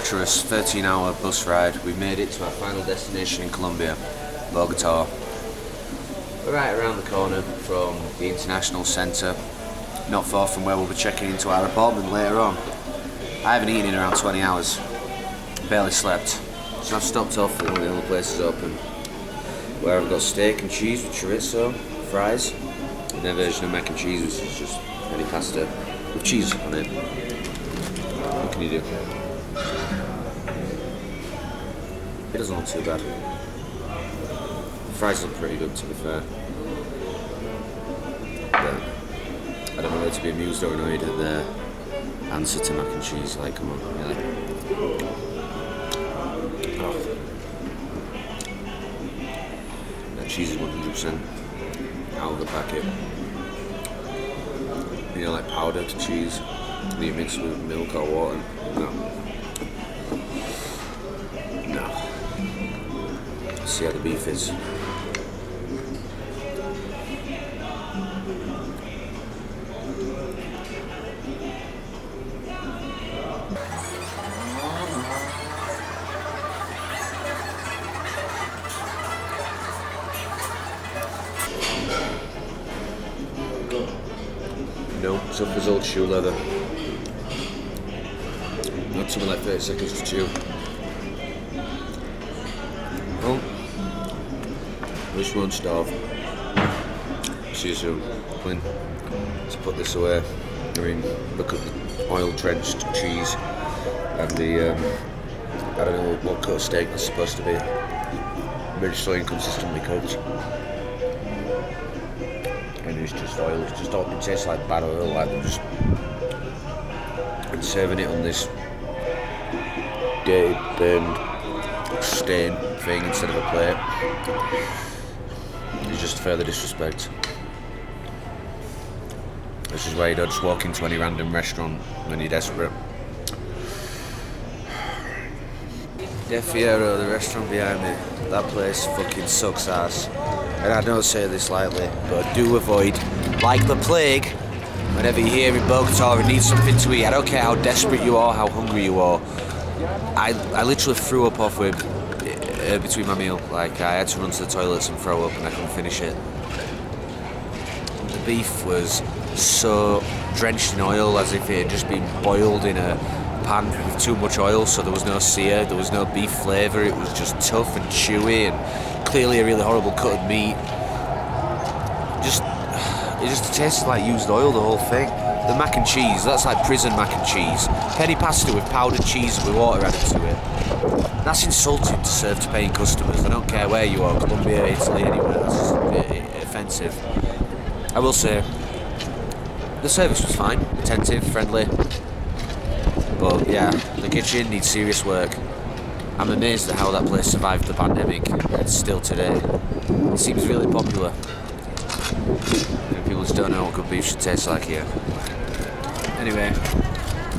torturous 13-hour bus ride, we've made it to our final destination in Colombia, Bogota. We're right around the corner from the international centre, not far from where we'll be checking into our apartment later on. I haven't eaten in around 20 hours, barely slept, so I've stopped off at one of the other places open, where I've got steak and cheese with chorizo, fries, and their version of mac and cheese, which is just any pasta with cheese on it. What can you do? It doesn't look too bad. The fries look pretty good, to be fair. But I don't know whether to be amused or annoyed at their answer to mac and cheese. Like, come on, really? Oh. That cheese is 100% out of the packet. You know, like powdered cheese that you mix with milk or water. No. Let's see how the beef is. No, tough as old shoe leather. Not something like 30 seconds to chew. Well, wish we won't starve. See you soon. Clint, to put this away. I mean, look at the oil-drenched cheese and the, I don't know what cut of steak that's supposed to be. Maybe so inconsistently cooked. And it's just oil, it tastes like bad oil, like they're just and serving it on this dirty, burned, stained thing instead of a plate. It's just further disrespect. This is why you don't just walk into any random restaurant when you're desperate. Fier, the restaurant behind me, that place fucking sucks ass. And I don't say this lightly, but do avoid, like the plague, whenever you're here in Bogota and need something to eat. I don't care how desperate you are, how hungry you are. I literally threw up halfway between my meal. Like, I had to run to the toilets and throw up and I couldn't finish it. The beef was so drenched in oil as if it had just been boiled in a pan with too much oil, so there was no sear, there was no beef flavour, it was just tough and chewy and clearly a really horrible cut of meat. It just tasted like used oil, the whole thing. The mac and cheese, that's like prison mac and cheese. Penny pasta with powdered cheese with water added to it. That's insulting to serve to paying customers. I don't care where you are, Colombia, Italy, anywhere, that's just offensive. I will say, the service was fine, attentive, friendly. But yeah, the kitchen needs serious work. I'm amazed at how that place survived the pandemic, and still today. It seems really popular. People just don't know what good beef should taste like here. Anyway,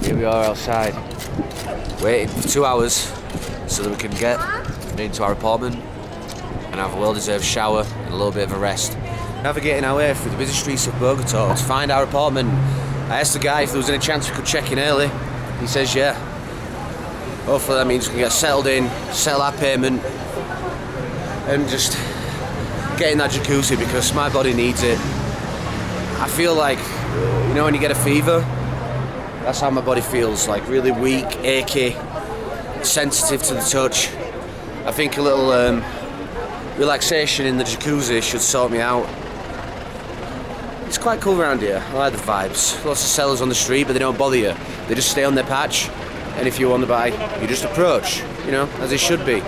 here we are outside, waiting for 2 hours so that we can get into our apartment and have a well-deserved shower and a little bit of a rest. Navigating our way through the busy streets of Bogota to find our apartment. I asked the guy if there was any chance we could check in early. He says yeah. Hopefully that means we can get settled in, settle our payment, and just get in that jacuzzi because my body needs it. I feel like, you know when you get a fever? That's how my body feels, like really weak, achy, sensitive to the touch. I think a little relaxation in the jacuzzi should sort me out. It's quite cool around here, I like the vibes. Lots of sellers on the street, but they don't bother you. They just stay on their patch, and if you want to buy, you just approach, you know, as it should be.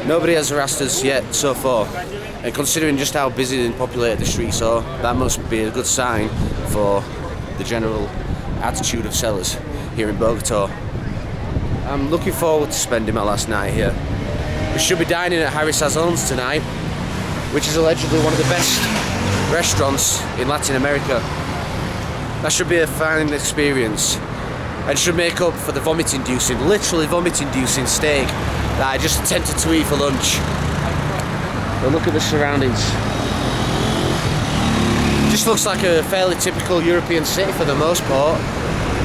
Nobody has harassed us yet so far, and considering just how busy and populated the streets are, that must be a good sign for the general attitude of sellers here in Bogota. I'm looking forward to spending my last night here. We should be dining at Sasson's tonight, which is allegedly one of the best restaurants in Latin America. That should be a fine experience and should make up for the literally vomit-inducing steak that I just attempted to eat for lunch. But look at the surroundings. It just looks like a fairly typical European city for the most part.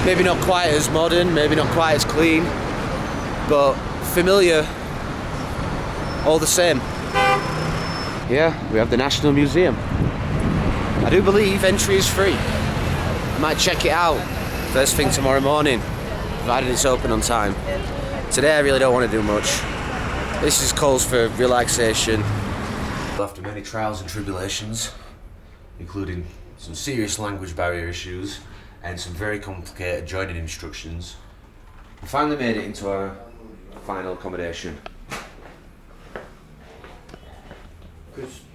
Maybe not quite as modern, maybe not quite as clean, but familiar all the same. Here we have the National Museum. I do believe entry is free. I might check it out first thing tomorrow morning, provided it's open on time. Today I really don't want to do much. This is calls for relaxation. After many trials and tribulations, including some serious language barrier issues and some very complicated joining instructions, we finally made it into our final accommodation.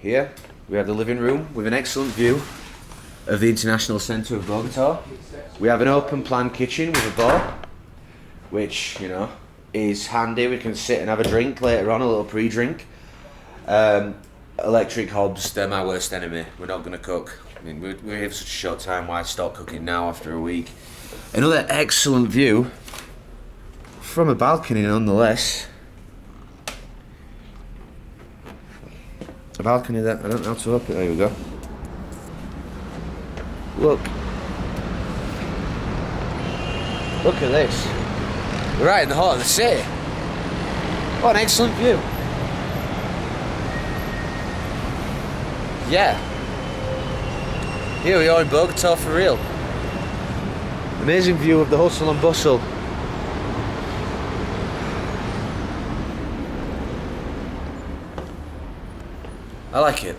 Here we have the living room with an excellent view of the International Centre of Bogota. We have an open plan kitchen with a bar, which, you know, is handy. We can sit and have a drink later on, a little pre-drink. Electric hobs, they're my worst enemy. We're not going to cook. I mean, we're here for such a short time, why start cooking now after a week? Another excellent view from a balcony nonetheless. A balcony that I don't know how to open. There we go. Look. Look at this. We're right in the heart of the city. What an excellent view. Yeah. Here we are in Bogota for real. Amazing view of the hustle and bustle. I like it.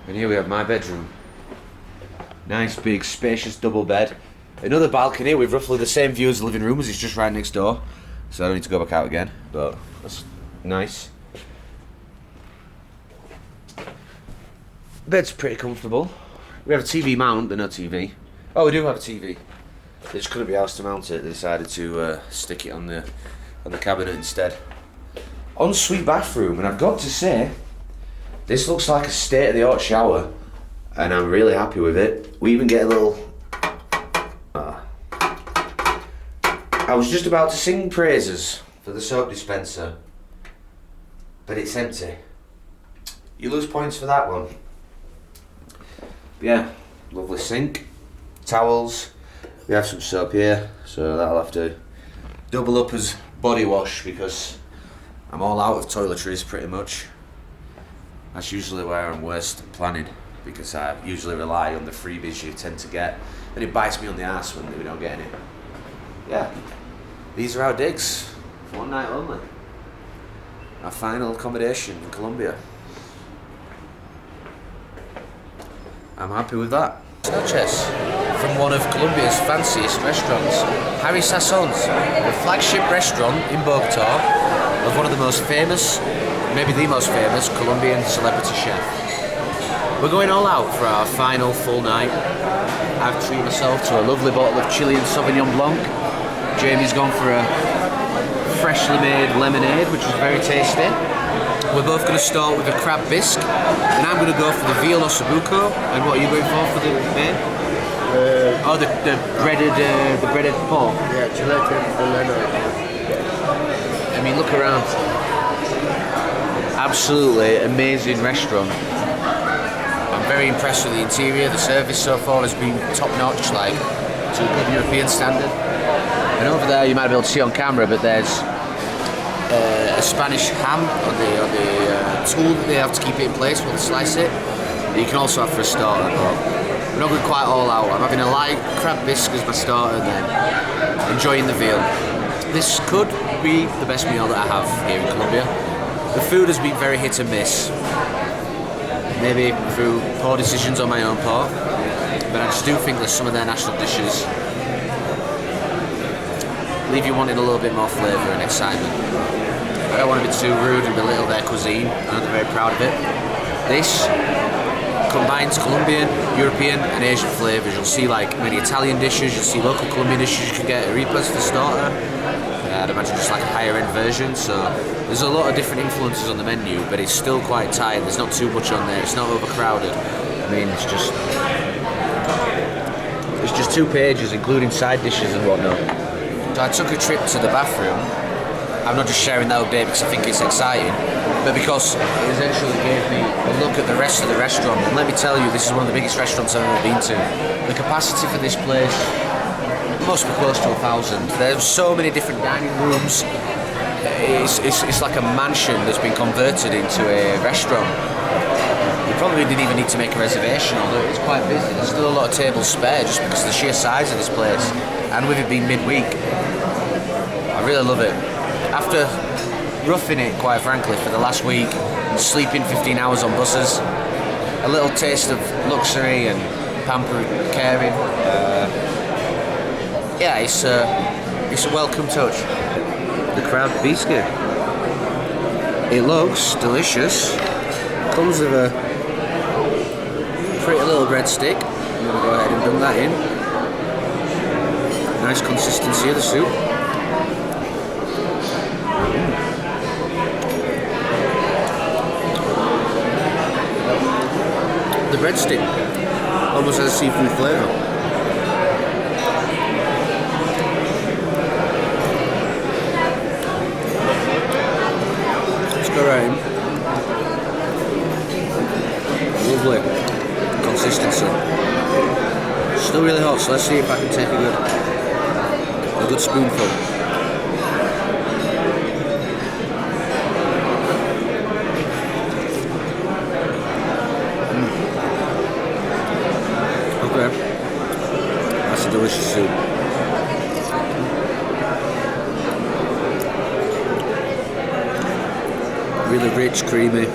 And here we have my bedroom. Nice big spacious double bed. Another balcony with roughly the same view as the living room, as it's just right next door. So I don't need to go back out again, but that's nice. Bed's pretty comfortable. We have a TV mount, but no TV. Oh, we do have a TV. They just couldn't be asked to mount it. They decided to stick it on the cabinet instead. Ensuite bathroom, and I've got to say, this looks like a state-of-the-art shower, and I'm really happy with it. We even get a little. I was just about to sing praises for the soap dispenser, but it's empty. You lose points for that one. But yeah, lovely sink, towels. We have some soap here, so that'll have to double up as body wash because I'm all out of toiletries pretty much. That's usually where I'm worst at planning because I usually rely on the freebies you tend to get, and it bites me on the ass when we don't get any. Yeah, these are our digs for one night only. Our final accommodation in Colombia. I'm happy with that. Noches from one of Colombia's fanciest restaurants, Harry Sasson's, the flagship restaurant in Bogota of one of the most famous, maybe the most famous, Colombian celebrity chef. We're going all out for our final full night. I've treated myself to a lovely bottle of Chilean Sauvignon Blanc. Jamie's gone for a freshly made lemonade, which was very tasty. We're both going to start with a crab bisque, and I'm going to go for the veal ossobuco. And what are you going for the main? The breaded pork. Yeah, gelatin banana. I mean, look around. Absolutely amazing restaurant. I'm very impressed with the interior. The service so far has been top notch, like to a good European standard. And over there, you might be able to see on camera, but there's a Spanish ham on the tool that they have to keep it in place while they slice it. That you can also have for a starter. But we're not going quite all out. I'm having a light crab bisque as my starter, and then enjoying the veal. This could be the best meal that I have here in Colombia. The food has been very hit and miss. Maybe through poor decisions on my own part, but I just do think that some of their national dishes leave you wanting a little bit more flavour and excitement. I don't want to be too rude and belittle their cuisine. I know they're very proud of it. This combines Colombian, European and Asian flavours. You'll see like many Italian dishes, you'll see local Colombian dishes. You can get arepas for starter. I'd imagine just like a higher end version. So there's a lot of different influences on the menu, but it's still quite tight. There's not too much on there. It's not overcrowded. I mean, it's just 2 pages, including side dishes and whatnot. So I took a trip to the bathroom, I'm not just sharing that update because I think it's exciting, but because it essentially gave me a look at the rest of the restaurant. And let me tell you, this is one of the biggest restaurants I've ever been to. The capacity for this place must be close to 1,000. There's so many different dining rooms. It's like a mansion that's been converted into a restaurant. You probably didn't even need to make a reservation, although it's quite busy. There's still a lot of tables spare just because of the sheer size of this place. And with it being midweek, I really love it. After roughing it, quite frankly, for the last week, sleeping 15 hours on buses, a little taste of luxury and pampering, caring. Yeah, it's a welcome touch. The crab biscuit. It looks delicious. Comes with a pretty little breadstick. I'm going to go ahead and dump that in. Nice consistency of the soup. The breadstick almost has a seafood flavour. Let's go right in. Lovely consistency. Still really hot, so let's see if I can take a good spoonful. Okay, that's a delicious soup. Really rich, creamy.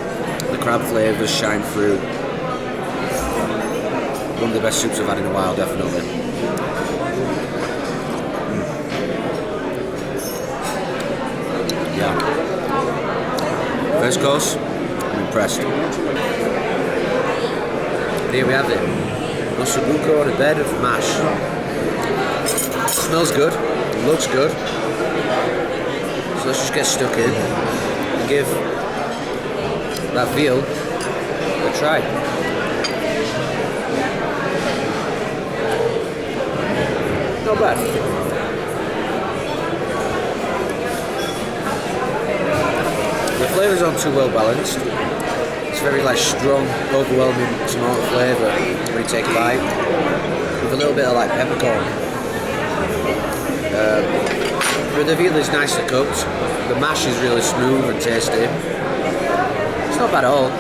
The crab flavours shine through. One of the best soups I've had in a while, definitely. Yeah. First course, I'm impressed. Here we have it. Ossobuco on a bed of mash. Smells good, looks good. So let's just get stuck in and give that veal a try. Not bad. The flavours aren't too well balanced. It's very like strong, overwhelming tomato flavour when you take a bite, with a little bit of like peppercorn. But the veal is nicely cooked. The mash is really smooth and tasty. It's not bad at all.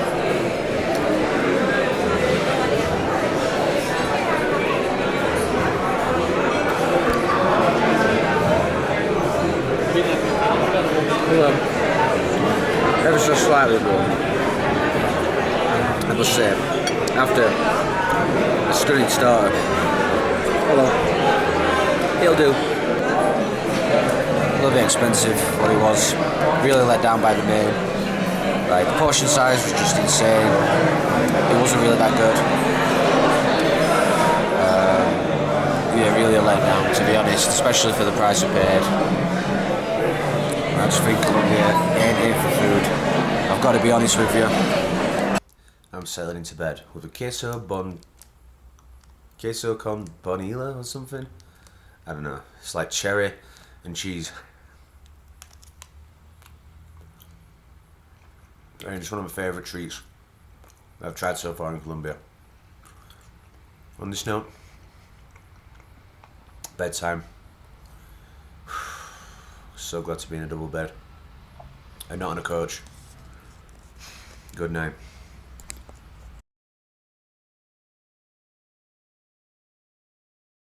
Ever so slightly more, I must say, after a stunning starter. Hold on. He'll do. A little bit expensive, what it was. Really let down by the main. Like, the portion size was just insane. It wasn't really that good. Yeah, really a letdown, to be honest, especially for the price we paid. I just think Colombia ain't here for food. I've got to be honest with you. I'm settling into bed with a queso con bonilla or something. I don't know. It's like cherry and cheese. And it's one of my favourite treats that I've tried so far in Colombia. On this note, bedtime. So glad to be in a double bed and not on a coach. Good night.